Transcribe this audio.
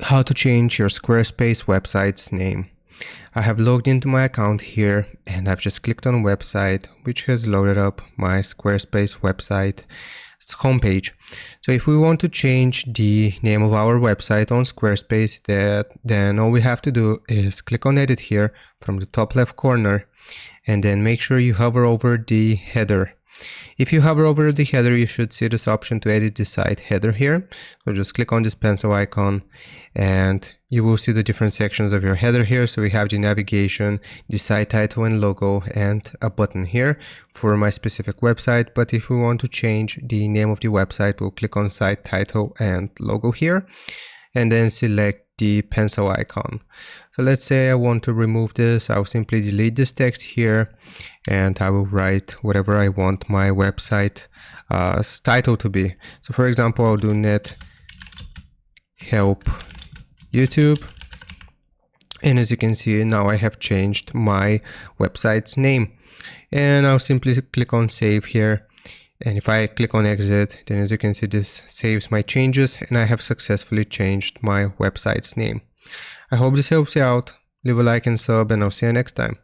how to change your Squarespace website's name. I have logged into my account here and I've just clicked on website, which has loaded up my Squarespace website homepage. So if we want to change the name of our website on Squarespace, then all we have to do is click on edit here from the top left corner and then make sure you hover over the header. If you hover over the header, you should see this option to edit the site header here. So just click on this pencil icon and you will see the different sections of your header here. So we have the navigation, the site title and logo, and a button here for my specific website. But if we want to change the name of the website, we'll click on site title and logo here and then select the pencil icon. So let's say I want to remove this. I'll simply delete this text here and I will write whatever I want my website title to be. So for example, I'll do net help YouTube. And as you can see, now I have changed my website's name. And I'll simply click on save here. And if I click on exit, then as you can see, this saves my changes and I have successfully changed my website's name. I hope this helps you out. Leave a like and sub and I'll see you next time.